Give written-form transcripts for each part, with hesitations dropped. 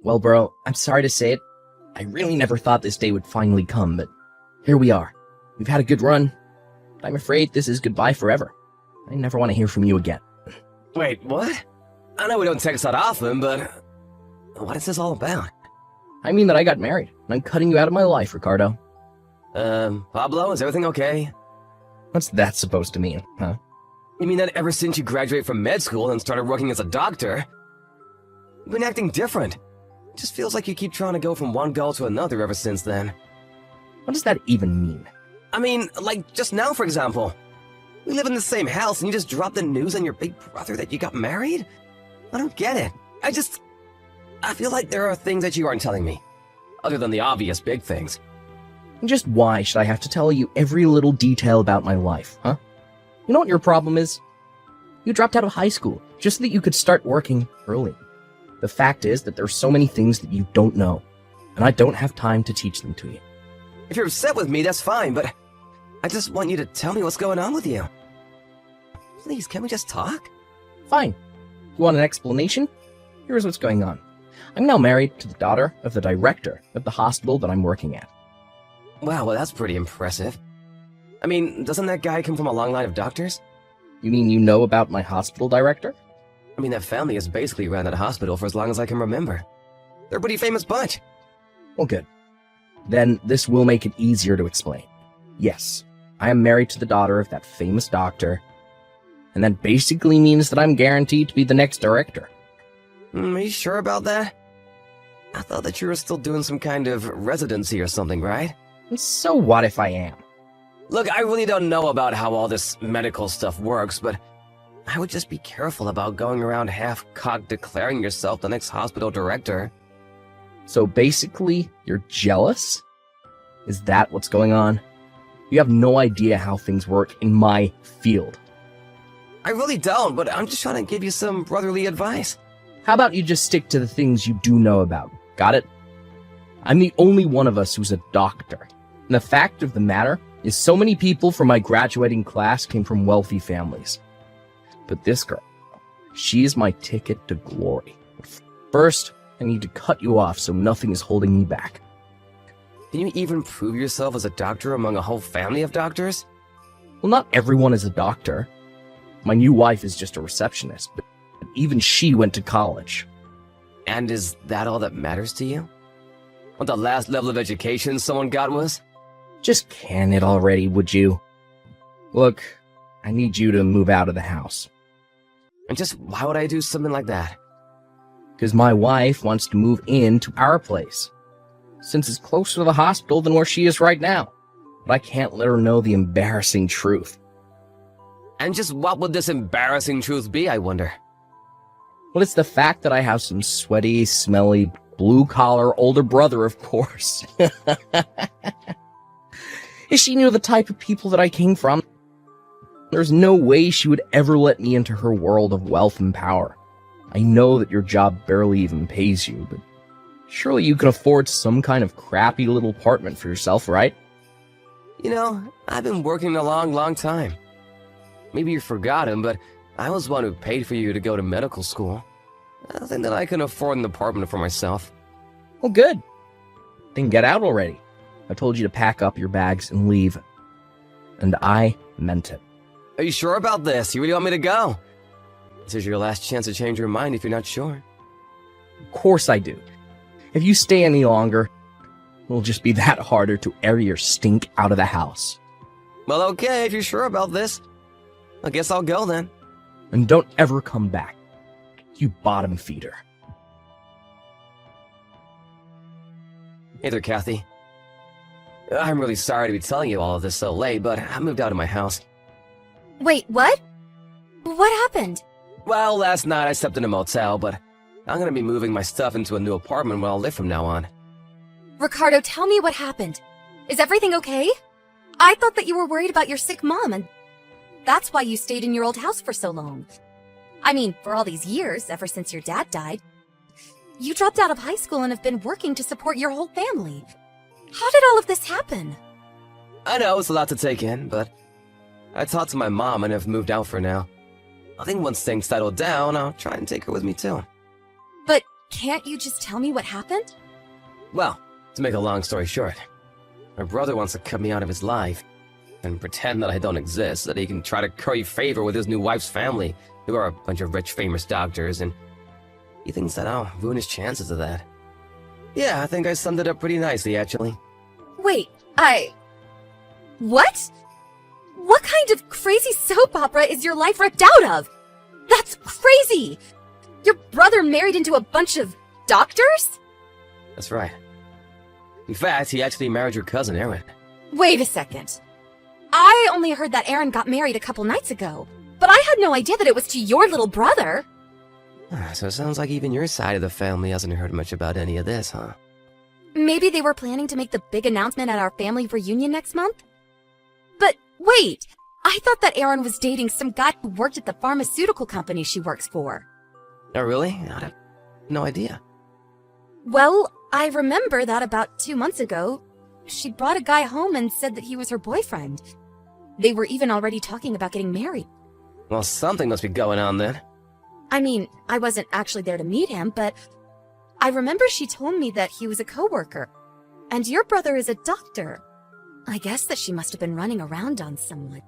Well, bro, I'm sorry to say it. I really never thought this day would finally come, but here we are. We've had a good run, but I'm afraid this is goodbye forever. I never want to hear from you again. Wait, what? I know we don't text that often, but what is this all about? I mean that I got married, and I'm cutting you out of my life, Ricardo. Pablo, is everything okay? What's that supposed to mean, huh? You mean that ever since you graduated from med school and started working as a doctor, you've been acting different? It just feels like you keep trying to go from one goal to another ever since then. What does that even mean? I mean, like just now, for example. We live in the same house and you just dropped the news on your big brother that you got married? I don't get it. I feel like there are things that you aren't telling me. Other than the obvious big things. Just why should I have to tell you every little detail about my life, huh? You know what your problem is? You dropped out of high school just so that you could start working early. The fact is that there are so many things that you don't know, and I don't have time to teach them to you. If you're upset with me, that's fine, but I just want you to tell me what's going on with you. Please, can we just talk? Fine. You want an explanation? Here's what's going on. I'm now married to the daughter of the director of the hospital that I'm working at. Wow, well that's pretty impressive. I mean, doesn't that guy come from a long line of doctors? You mean you know about my hospital director? I mean, that family has basically ran that hospital for as long as I can remember. They're a pretty famous bunch. Well, good. Then this will make it easier to explain. Yes, I am married to the daughter of that famous doctor, and that basically means that I'm guaranteed to be the next director. Are you sure about that? I thought that you were still doing some kind of residency or something, right? So what if I am? Look, I really don't know about how all this medical stuff works, but I would just be careful about going around half-cocked declaring yourself the next hospital director. So basically, you're jealous? Is that what's going on? You have no idea how things work in my field. I really don't, but I'm just trying to give you some brotherly advice. How about you just stick to the things you do know about? Got it? I'm the only one of us who's a doctor. And the fact of the matter is so many people from my graduating class came from wealthy families. But this girl, she is my ticket to glory. First, I need to cut you off so nothing is holding me back. Can you even prove yourself as a doctor among a whole family of doctors? Well, not everyone is a doctor. My new wife is just a receptionist, but even she went to college. And is that all that matters to you? What the last level of education someone got was? Just can it already, would you? Look, I need you to move out of the house. And just why would I do something like that? Because my wife wants to move into our place, since it's closer to the hospital than where she is right now. But I can't let her know the embarrassing truth. And just what would this embarrassing truth be, I wonder? Well, it's the fact that I have some sweaty, smelly, blue-collar older brother, of course. If she knew the type of people that I came from, there's no way she would ever let me into her world of wealth and power. I know that your job barely even pays you, but surely you can afford some kind of crappy little apartment for yourself, right? You know, I've been working a long time. Maybe you've forgotten, but I was one who paid for you to go to medical school. I think that I can afford an apartment for myself. Well, good. Then get out already. I told you to pack up your bags and leave. And I meant it. Are you sure about this? You really want me to go? This is your last chance to change your mind if you're not sure. Of course I do. If you stay any longer, it'll just be that harder to air your stink out of the house. Well, okay, if you're sure about this. I guess I'll go then. And don't ever come back, you bottom feeder. Hey there, Kathy. I'm really sorry to be telling you all of this so late, but I moved out of my house. Wait, what? What happened? Well, last night I slept in a motel, but I'm gonna be moving my stuff into a new apartment where I'll live from now on. Ricardo, tell me what happened. Is everything okay? I thought that you were worried about your sick mom, and that's why you stayed in your old house for so long. I mean, for all these years, ever since your dad died. You dropped out of high school and have been working to support your whole family. How did all of this happen? I know it's a lot to take in, but I talked to my mom and have moved out for now. I think once things settle down, I'll try and take her with me too. But can't you just tell me what happened? Well, to make a long story short, my brother wants to cut me out of his life and pretend that I don't exist, so that he can try to curry favor with his new wife's family, who are a bunch of rich, famous doctors, and he thinks that I'll ruin his chances of that. Yeah, I think I summed it up pretty nicely, actually. Wait, What? What kind of crazy soap opera is your life ripped out of? That's crazy! Your brother married into a bunch of doctors? That's right. In fact, he actually married your cousin, Erin. Wait a second. I only heard that Aaron got married a couple nights ago, but I had no idea that it was to your little brother. So it sounds like even your side of the family hasn't heard much about any of this, huh? Maybe they were planning to make the big announcement at our family reunion next month? But wait, I thought that Aaron was dating some guy who worked at the pharmaceutical company she works for. Oh, really? I have no idea. Well, I remember that about 2 months ago, she brought a guy home and said that he was her boyfriend. They were even already talking about getting married. Well, something must be going on then. I mean, I wasn't actually there to meet him, but I remember she told me that he was a coworker. And your brother is a doctor. I guess that she must have been running around on someone.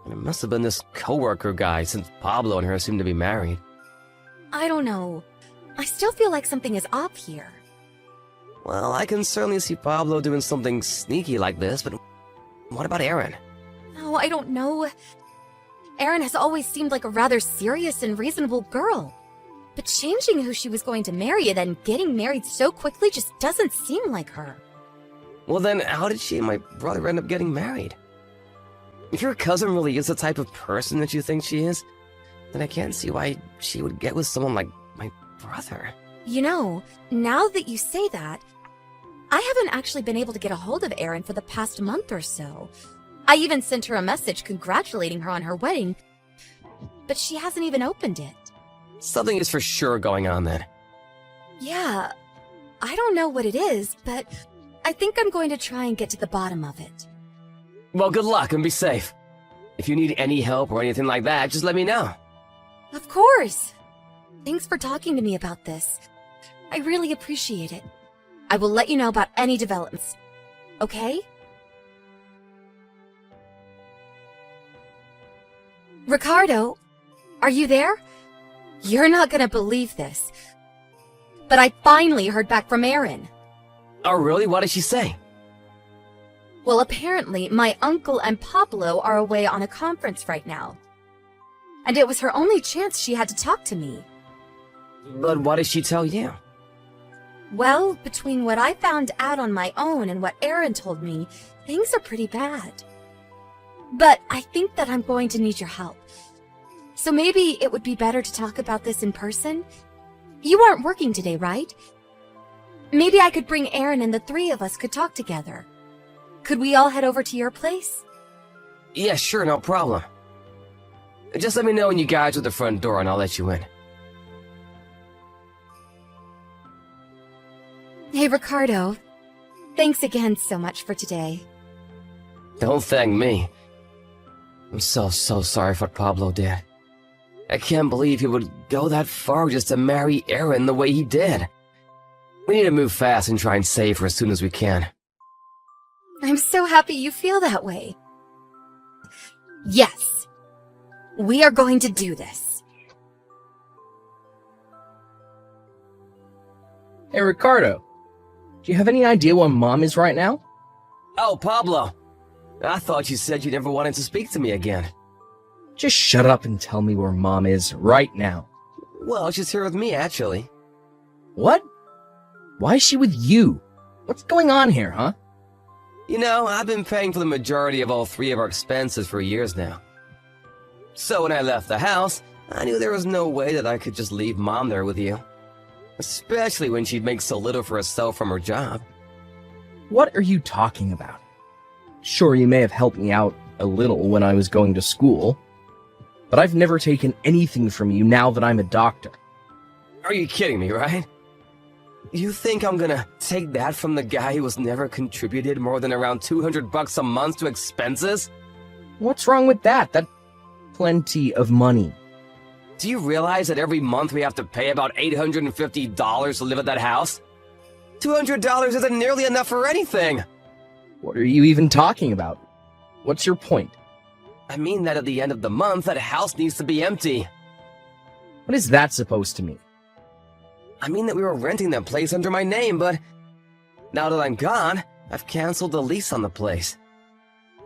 And it must have been this coworker guy, since Pablo and her seem to be married. I don't know. I still feel like something is off here. Well, I can certainly see Pablo doing something sneaky like this, but what about Erin? Oh, I don't know. Erin has always seemed like a rather serious and reasonable girl. But changing who she was going to marry and then getting married so quickly just doesn't seem like her. Well then, how did she and my brother end up getting married? If your cousin really is the type of person that you think she is, then I can't see why she would get with someone like my brother. You know, now that you say that, I haven't actually been able to get a hold of Erin for the past month or so. I even sent her a message congratulating her on her wedding, but she hasn't even opened it. Something is for sure going on then. Yeah, I don't know what it is, but I think I'm going to try and get to the bottom of it. Well, good luck and be safe. If you need any help or anything like that, just let me know. Of course! Thanks for talking to me about this. I really appreciate it. I will let you know about any developments. Okay? Ricardo, are you there? You're not gonna believe this, but I finally heard back from Erin. Oh, really? What did she say? Well, apparently, my uncle and Pablo are away on a conference right now. And it was her only chance she had to talk to me. But what did she tell you? Well, between what I found out on my own and what Erin told me, things are pretty bad. But I think that I'm going to need your help. So maybe it would be better to talk about this in person? You aren't working today, right? Maybe I could bring Erin and the three of us could talk together. Could we all head over to your place? Yeah, sure, no problem. Just let me know when you guys are at the front door and I'll let you in. Hey, Ricardo. Thanks again so much for today. Don't thank me. I'm so sorry for what Pablo did. I can't believe he would go that far just to marry Erin the way he did. We need to move fast and try and save her as soon as we can. I'm so happy you feel that way. Yes. We are going to do this. Hey, Ricardo. Do you have any idea where Mom is right now? Oh, Pablo. I thought you said you never wanted to speak to me again. Just shut up and tell me where Mom is right now. Well, she's here with me, actually. What? Why is she with you? What's going on here, huh? You know, I've been paying for the majority of all three of our expenses for years now. So when I left the house, I knew there was no way that I could just leave Mom there with you. Especially when she'd make so little for herself from her job. What are you talking about? Sure, you may have helped me out a little when I was going to school, but I've never taken anything from you now that I'm a doctor. Are you kidding me, right? You think I'm gonna take that from the guy who's never contributed more than around $200 a month to expenses? What's wrong with that? That's plenty of money. Do you realize that every month we have to pay about $850 to live at that house? $200 isn't nearly enough for anything. What are you even talking about? What's your point? I mean that at the end of the month, that house needs to be empty. What is that supposed to mean? I mean that we were renting that place under my name, but now that I'm gone, I've canceled the lease on the place.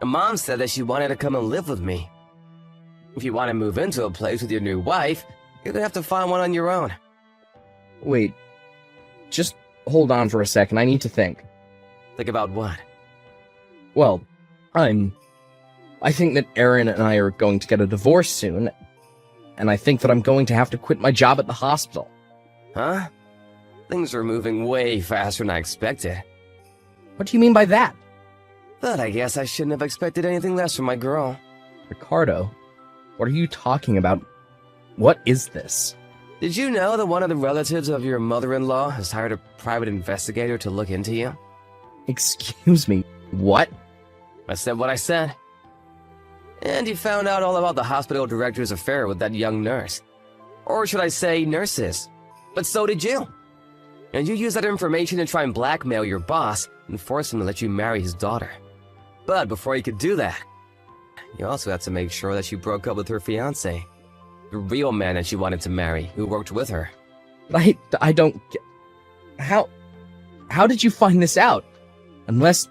And Mom said that she wanted to come and live with me. If you want to move into a place with your new wife, you're gonna have to find one on your own. Wait, just hold on for a second. I need to think. Think about what? Well, I think that Aaron and I are going to get a divorce soon, and I think that I'm going to have to quit my job at the hospital. Huh? Things are moving way faster than I expected. What do you mean by that? But I guess I shouldn't have expected anything less from my girl. Ricardo, what are you talking about? What is this? Did you know that one of the relatives of your mother-in-law has hired a private investigator to look into you? Excuse me, what? I said what I said. And he found out all about the hospital director's affair with that young nurse. Or should I say, nurses. But so did you. And you used that information to try and blackmail your boss and force him to let you marry his daughter. But before you could do that, you also had to make sure that she broke up with her fiancé, the real man that she wanted to marry, who worked with her. But I don't get... How did you find this out? Unless...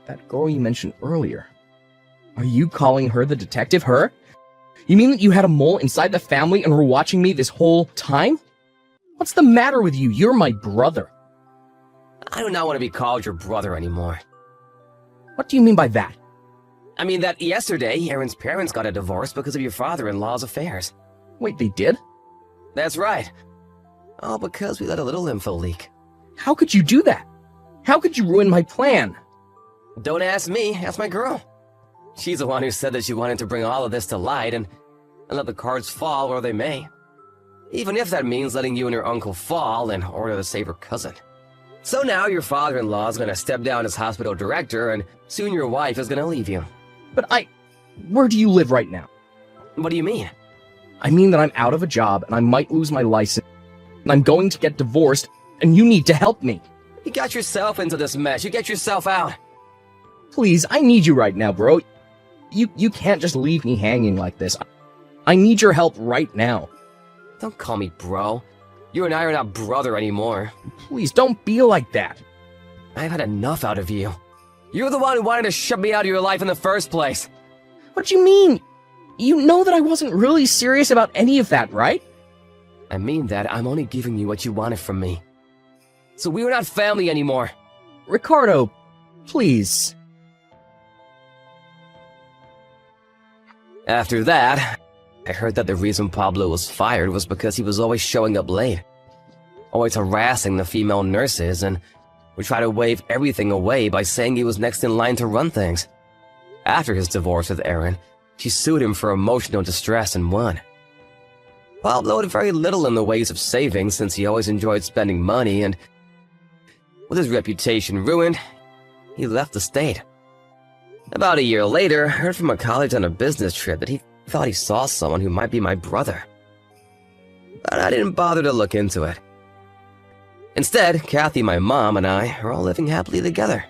that girl you mentioned earlier. Are you calling her the detective, her? You mean that you had a mole inside the family and were watching me this whole time? What's the matter with you? You're my brother. I do not want to be called your brother anymore. What do you mean by that? I mean that yesterday, Aaron's parents got a divorce because of your father-in-law's affairs. Wait, they did? That's right. All because we let a little info leak. How could you do that? How could you ruin my plan? Don't ask me, ask my girl. She's the one who said that she wanted to bring all of this to light and let the cards fall where they may. Even if that means letting you and your uncle fall in order to save her cousin. So now your father-in-law is going to step down as hospital director, and soon your wife is going to leave you. But where do you live right now? What do you mean? I mean that I'm out of a job and I might lose my license. And I'm going to get divorced and you need to help me. You got yourself into this mess. You get yourself out. Please, I need you right now, bro. You can't just leave me hanging like this. I need your help right now. Don't call me bro. You and I are not brother anymore. Please, don't be like that. I've had enough out of you. You're the one who wanted to shove me out of your life in the first place. What do you mean? You know that I wasn't really serious about any of that, right? I mean that I'm only giving you what you wanted from me. So we are not family anymore. Ricardo, please. After that, I heard that the reason Pablo was fired was because he was always showing up late. Always harassing the female nurses and would try to wave everything away by saying he was next in line to run things. After his divorce with Aaron, she sued him for emotional distress and won. Pablo had very little in the ways of savings since he always enjoyed spending money, and with his reputation ruined, he left the state. About a year later, I heard from a college on a business trip that he thought he saw someone who might be my brother. But I didn't bother to look into it. Instead, Kathy, my mom, and I are all living happily together.